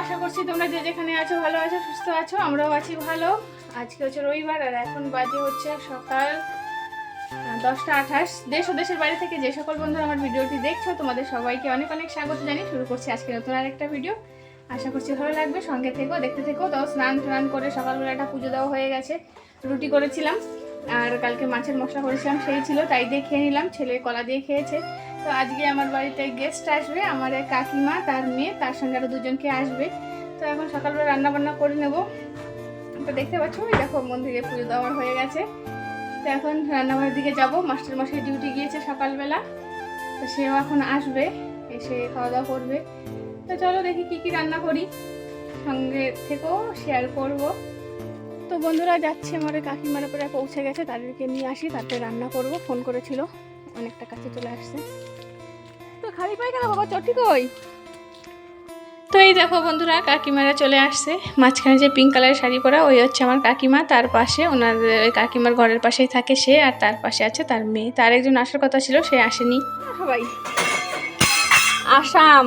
আশা করছি তোমরা যে যেখানে আছো ভালো আছো, সুস্থ আছো। আমরাও আছি ভালো। আজকে হচ্ছে রবিবার আর এখন বাজে হচ্ছে সকাল 10টা 28। দেশ ও দেশের বাইরে থেকে যে সকল বন্ধুরা আমার ভিডিওটি দেখছো তোমাদের সবাইকে অনেক অনেক স্বাগত জানিয়ে শুরু করছি আজকে নতুন আরেকটা ভিডিও। আশা করছি ভালো লাগবে, সঙ্গে থেকো, দেখতে থেকো। তো স্নান করে সকালবেলা একটা পুজো দেওয়া হয়ে গেছে, রুটি করেছিলাম আর কালকে মাছের মশলা করেছিলাম, সেই ছিল, তাই দিয়ে খেয়ে নিলাম। ছেলে কলা দিয়ে খেয়েছে। তো আজকে আমার বাড়িতে গেস্ট আসবে, আমার এক কাকিমা, তার মেয়ে, তার সঙ্গে আরও দুজনকে আসবে। তো এখন সকালবেলা রান্না বান্না করে নেব। তো দেখতে পাচ্ছ, ওই দেখো মন্দিরে পুজো দেওয়া হয়ে গেছে। তো এখন রান্নাঘরের দিকে যাব। মাস্টারমশাই ডিউটি গিয়েছে সকালবেলা, তো সেও এখন আসবে, এসে খাওয়া দাওয়া করবে। তো চলো দেখি কি কি রান্না করি, সঙ্গে থেকেও শেয়ার করব। তো বন্ধুরা যাচ্ছে, আমার কাকিমার উপরে পৌঁছে গেছে, তাদেরকে নিয়ে আসি, তারপরে রান্না করব। ফোন করেছিল, অনেকটা কাছে চলে আসছে। তো খালি পাই কেন বাবা, চটি কই? তো এই দেখো বন্ধুরা, কাকিমারা চলে আসছে। মাঝখানে যে পিঙ্ক কালারের শাড়ি পরা, ওই হচ্ছে আমার কাকিমা। তার পাশে ওনাদের কাকিমার ঘরের পাশেই থাকে সে, আর তার পাশে আছে তার মেয়ে। তার একজন আসার কথা ছিল, সে আসেনি। সবাই আসাম,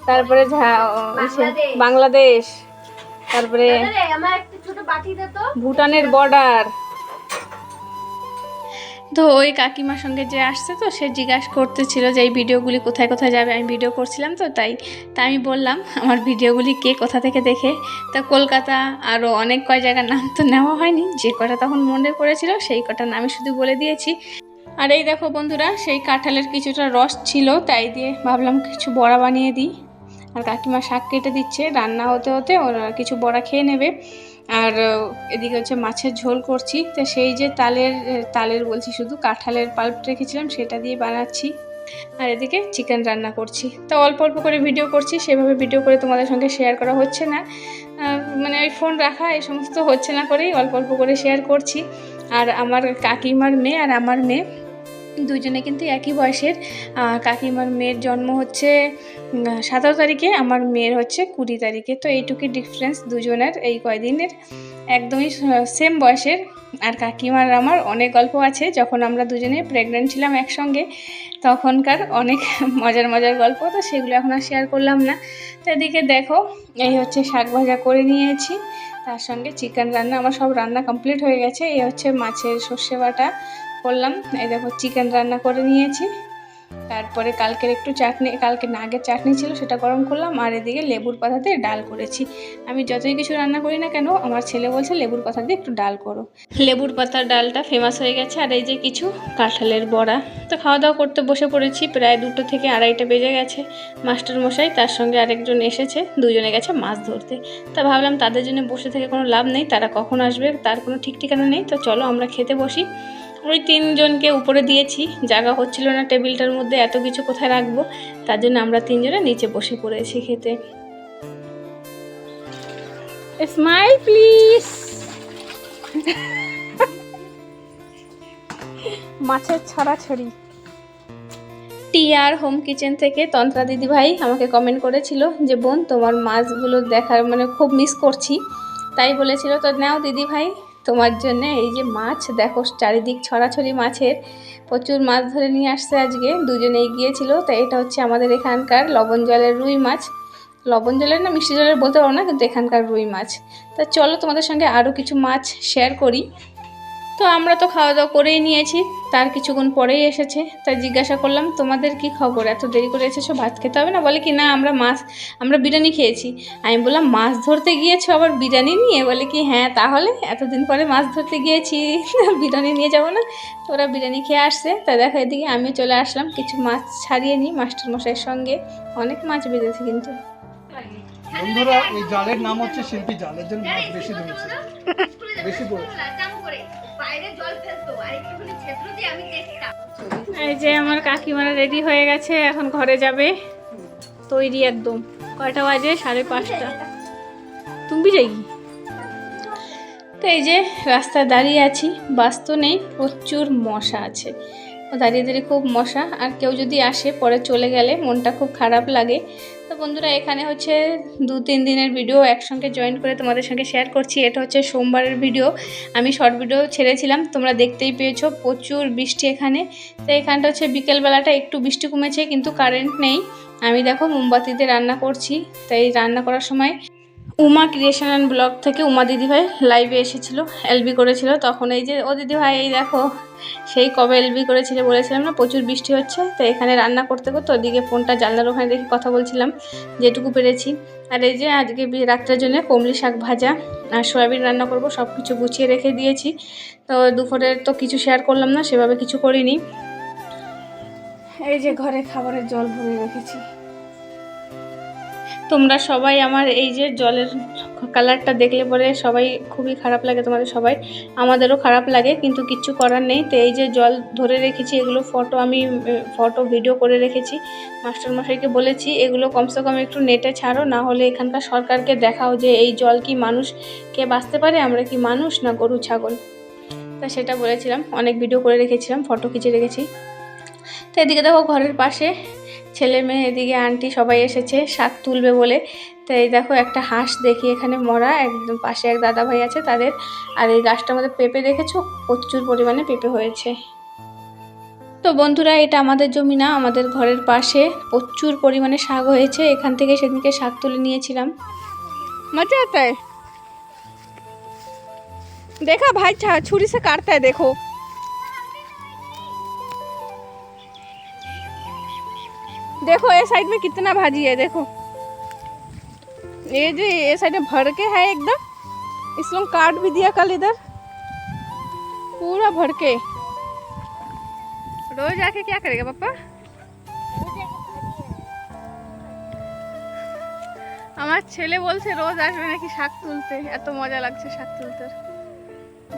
তারপরে বাংলাদেশ, তারপরে ভুটানের বর্ডার। তো ওই কাকিমার সঙ্গে যে আসছে, তো সে জিজ্ঞাসা করতেছিল যে এই ভিডিওগুলি কোথায় কোথায় যাবে। আমি ভিডিও করছিলাম, তো তাই আমি বললাম আমার ভিডিওগুলি কে কোথা থেকে দেখে। তা কলকাতা আরও অনেক কয় জায়গার নাম তো নেওয়া হয়নি, যে কটা তখন মনে পড়েছিল সেই কটার নামই শুধু বলে দিয়েছি। আর এই দেখো বন্ধুরা, সেই কাঁঠালের কিছুটা রস ছিল, তাই দিয়ে ভাবলাম কিছু বড়া বানিয়ে দিই। আর কাকিমা শাক কেটে দিচ্ছে, রান্না হতে হতে ওরা কিছু বড়া খেয়ে নেবে। আর এদিকে হচ্ছে মাছের ঝোল করছি। তো সেই যে তালের বলছি, শুধু কাঁঠালের পাল্প রেখেছিলাম, সেটা দিয়ে বানাচ্ছি। আর এদিকে চিকেন রান্না করছি। তো অল্প অল্প করে ভিডিও করছি, সেভাবে ভিডিও করে তোমাদের সঙ্গে শেয়ার করা হচ্ছে না। মানে ওই ফোন রাখা এই সমস্ত হচ্ছে না করেই অল্প অল্প করে শেয়ার করছি। আর আমার কাকিমার মেয়ে আর আমার মেয়ে দুজনে কিন্তু একই বয়সের। কাকিমার মেয়ের জন্ম হচ্ছে 17 তারিখে, আমার মেয়ের হচ্ছে 20 তারিখে। তো এইটুকুই ডিফারেন্স দুজনের, এই কয়দিনের, একদমই সেম বয়সের। আর কাকিমার আমার অনেক গল্প আছে, যখন আমরা দুজনে প্রেগনেন্ট ছিলাম একসঙ্গে, তখনকার অনেক মজার মজার গল্প। তো সেগুলো এখন আর শেয়ার করলাম না। তো এদিকে দেখো, এই হচ্ছে শাক ভাজা করে নিয়েছি, তার সঙ্গে চিকেন রান্না। আমার সব রান্না কমপ্লিট হয়ে গেছে। এই হচ্ছে মাছের সর্ষে বাটা করলাম। এই দেখো চিকেন রান্না করে নিয়েছি। তারপরে কালকের একটু চাটনি, কালকে নাগের চাটনি ছিল, সেটা গরম করলাম। আর এদিকে লেবুর পাতা দিয়ে ডাল করেছি। আমি যতই কিছু রান্না করি না কেন, আমার ছেলে বলছে লেবুর পাতা দিয়ে একটু ডাল করো। লেবুর পাতার ডালটা ফেমাস হয়ে গেছে। আর এই যে কিছু কাঁঠালের বড়া। তো খাওয়া দাওয়া করতে বসে পড়েছি, প্রায় 2টো থেকে 2:30 বেজে গেছে। মাস্টারমশাই তার সঙ্গে আরেকজন এসেছে, দুজনে গেছে মাছ ধরতে। তা ভাবলাম তাদের জন্য বসে থেকে কোনো লাভ নেই, তারা কখন আসবে তার কোনো ঠিক ঠিকানা নেই। তো চলো আমরা খেতে বসি। ওই 3 জনকে উপরে দিয়েছি, জায়গা হচ্ছিল না টেবিলটার মধ্যে, এত কিছু কোথায় রাখবো, তার জন্য আমরা 3 জনে নিচে বসে পড়েছি খেতে। Smile please. মাছের ছড়াছড়ি। টিআর হোম কিচেন থেকে তন্ত্রা দিদিভাই আমাকে কমেন্ট করেছিল যে বোন, তোমার মাছগুলো দেখার মানে খুব মিস করছি, তাই বলেছিল। তো নাও দিদিভাই, তোমার জন্য এই যে মাছ দেখো, চারিদিক ছড়াছড়ি মাছের, প্রচুর মাছ ধরে নিয়ে আসছে আজকে, দুজনেই গিয়েছিল। তাই এটা হচ্ছে আমাদের এখানকার লবণ জলের রুই মাছ। লবণ জলের না মিষ্টি জলের বলতে পারো না, কিন্তু এখানকার রুই মাছ। তা চলো তোমাদের সঙ্গে আরও কিছু মাছ শেয়ার করি। তো আমরা তো খাওয়া দাওয়া করেই নিয়েছি, তার কিছুক্ষণ পরেই এসেছে। তাই জিজ্ঞাসা করলাম তোমাদের কি খবর, এত দেরি করে এসেছো, ভাত খেতে হবে না? বলে কি না, আমরা বিরিয়ানি খেয়েছি। আমি বললাম মাছ ধরতে গিয়েছো আবার বিরিয়ানি নিয়ে? বলে কি হ্যাঁ, তাহলে এতদিন পরে মাছ ধরতে গিয়েছি, বিরিয়ানি নিয়ে যাবো না? তো ওরা বিরিয়ানি খেয়ে আসছে। তা দেখো এদিকে আমিও চলে আসলাম, কিছু মাছ ছাড়িয়ে নিই মাস্টারমশাইয়ের সঙ্গে। অনেক মাছ বেঁধেছে কিন্তু। বন্ধুরা, এই জালের নাম হচ্ছে শিল্পী জাল, এর জন্য মাছ বেশি ধরেছে, বেশি পড়েছে। এই যে আমার কাকিমারা রেডি হয়ে গেছে, এখন ঘরে যাবে, তৈরি একদম। কয়টা বাজে? 5:30। তুমি যাই। তো এই যে রাস্তায় দাঁড়িয়ে আছি, বাস তো নেই, প্রচুর মশা আছে, দাঁড়িয়ে দাঁড়িয়ে খুব মশা। আর কেউ যদি আসে পরে চলে গেলে মনটা খুব খারাপ লাগে। তো তো বন্ধুরা এখানে হচ্ছে 2-3 দিনের ভিডিও একসঙ্গে জয়েন করে তোমাদের সঙ্গে শেয়ার করছি। এটা হচ্ছে সোমবারের ভিডিও, আমি শর্ট ভিডিও ছেড়েছিলাম, তোমরা দেখতেই পেয়েছো। প্রচুর বৃষ্টি এখানে। তো এখানটা হচ্ছে বিকেলবেলাটা একটু বৃষ্টি কমেছে, কিন্তু কারেন্ট নেই। আমি দেখো মোমবাতিতে রান্না করছি। তাই রান্না করার সময় উমা ক্রিয়েশন অ্যান্ড ব্লগ থেকে উমা দিদিভাই লাইভে এসেছিল, এলবি করেছিল। তখন এই যে ও দিদিভাই এই দেখো, সেই কবে এলবি করেছিল বলেছিলাম না, প্রচুর বৃষ্টি হচ্ছে। তো এখানে রান্না করতে করতে ওদিকে ফোনটা জানলার ওখানে রেখে কথা বলছিলাম যেটুকু পেরেছি। আর এই যে আজকে রাত্রের জন্য কমলি শাক ভাজা আর সয়াবিন রান্না করব, সব কিছু গুছিয়ে রেখে দিয়েছি। তো দুপুরের তো কিছু শেয়ার করলাম না, সেভাবে কিছু করিনি। এই যে ঘরে খাবারের জল ভরে রেখেছি। তোমরা সবাই আমার এই যে জলের কালারটা দেখলে পরে সবাই খুবই খারাপ লাগে, তোমাদের সবাই, আমাদেরও খারাপ লাগে, কিন্তু কিচ্ছু করার নেই। তো এই যে জল ধরে রেখেছি, এগুলো ফটো ভিডিও করে রেখেছি। মাস্টারমশাইকে বলেছি এগুলো কমসে কম একটু নেটে ছাড়ো, না হলে এখানকার সরকারকে দেখাও যে এই জল কি মানুষকে বাঁচতে পারে, আমরা কি মানুষ না গরু ছাগল। তা সেটা বলেছিলাম, অনেক ভিডিও করে রেখেছিলাম, ফটো খিচে রেখেছি। তো এদিকে দেখো ঘরের পাশে ছেলে মেয়ে, এদিকে আন্টি সবাই এসেছে শাক তুলবে বলে। তো এই দেখো একটা হাঁস দেখি এখানে মরা, একদম পাশে এক দাদা ভাই আছে তাদের। আর এই গাছটার মধ্যে পেঁপে দেখেছো, প্রচুর পরিমাণে পেঁপে হয়েছে। তো বন্ধুরা এটা আমাদের জমি না, আমাদের ঘরের পাশে প্রচুর পরিমাণে শাক হয়েছে। এখান থেকে সেদিনকে শাক তুলে নিয়েছিলাম। মজা आता है, देखा भाई छुरी से काटता है, देखो देखो ये साइड में कितना भाजी है, देखो ये जो ये साइड में भर के है एकदम। इस लोग काट भी दिया कल इधर पूरा भर के। रोज आके क्या करेगा पापा? আমার ছেলে বলছে রোজ আসবে নাকি শাক তুলতে, এত মজা লাগছে শাক তুলতে।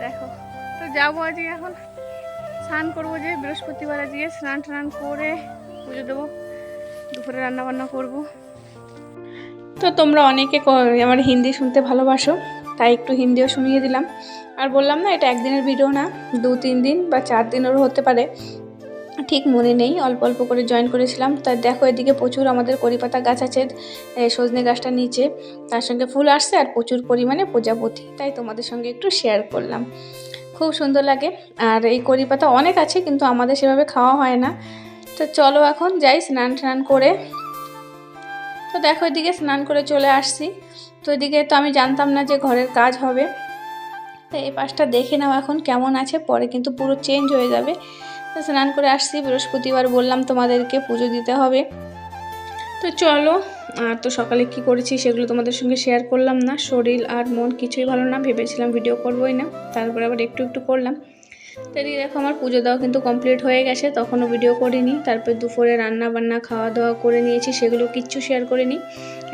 দেখো তো যাবো আজকে, এখন স্নান করবো, যে বৃহস্পতিবার আজকে স্নান টান করে পুজো দেবো, দুপুরে রান্না বান্না করবো। তো তোমরা অনেকে আমার হিন্দি শুনতে ভালোবাসো, তাই একটু হিন্দিও শুনিয়ে দিলাম। আর বললাম না এটা একদিনের ভিডিও না, 2-3 দিন বা 4 দিনেরও হতে পারে, ঠিক মনে নেই, অল্প অল্প করে জয়েন করেছিলাম। তাই দেখো এদিকে প্রচুর আমাদের কড়িপাতা গাছ আছে, সজনে গাছটা নিচে, তার সঙ্গে ফুল আসছে আর প্রচুর পরিমাণে প্রজাপতি, তাই তোমাদের সঙ্গে একটু শেয়ার করলাম। খুব সুন্দর লাগে। আর এই কড়িপাতা অনেক আছে, কিন্তু আমাদের সেভাবে খাওয়া হয় না। তো চলো এখন যাই স্নান টান করে। তো দেখো এদিকে স্নান করে চলে আসছি। তো এদিকে তো আমি জানতাম না যে ঘরের কাজ হবে। তো এই পাশটা দেখে নাও এখন কেমন আছে, পরে কিন্তু পুরো চেঞ্জ হয়ে যাবে। তো স্নান করে আসছি, বৃহস্পতিবার বললাম তোমাদেরকে পুজো দিতে হবে। তো চলো, আর তো সকালে কি করেছি সেগুলো তোমাদের সঙ্গে শেয়ার করলাম না, শরীর আর মন কিছুই ভালো না, ভেবেছিলাম ভিডিও করবোই না, তারপরে আবার একটু একটু করলাম। তো এদিকে দেখো আমার পুজো দেওয়া কিন্তু কমপ্লিট হয়ে গেছে, তখনও ভিডিও করিনি। তারপর দুপুরে রান্না বান্না খাওয়া দাওয়া করে নিয়েছি, সেগুলো কিচ্ছু শেয়ার করিনি,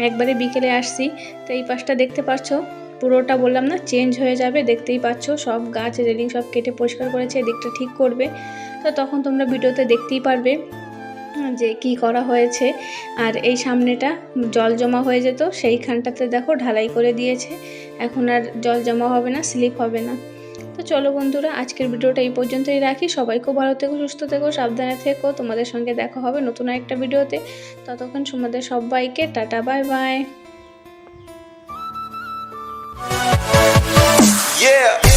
একবারে বিকেলে আসছি। তো এই পাশটা দেখতে পাচ্ছ পুরোটা বললাম না চেঞ্জ হয়ে যাবে, দেখতেই পাচ্ছ সব গাছ রেলিং সব কেটে পরিষ্কার করেছে, এদিকটা ঠিক করবে। তো তখন তোমরা ভিডিওতে দেখতেই পারবে যে কি করা হয়েছে। আর এই সামনেটা জল জমা হয়ে যেত, সেইখানটাতে দেখো ঢালাই করে দিয়েছে, এখন আর জল জমা হবে না, স্লিপ হবে না। তো চলো বন্ধুরা আজকের ভিডিওটা এই পর্যন্তই রাখি। সবাই খুব ভালো থেকো, সুস্থ থেকো, সাবধানে থেকো। তোমাদের সঙ্গে দেখা হবে নতুন একটা ভিডিওতে। ততক্ষণ তোমাদের সবাইকে টাটা, বাই বাই। Yeah.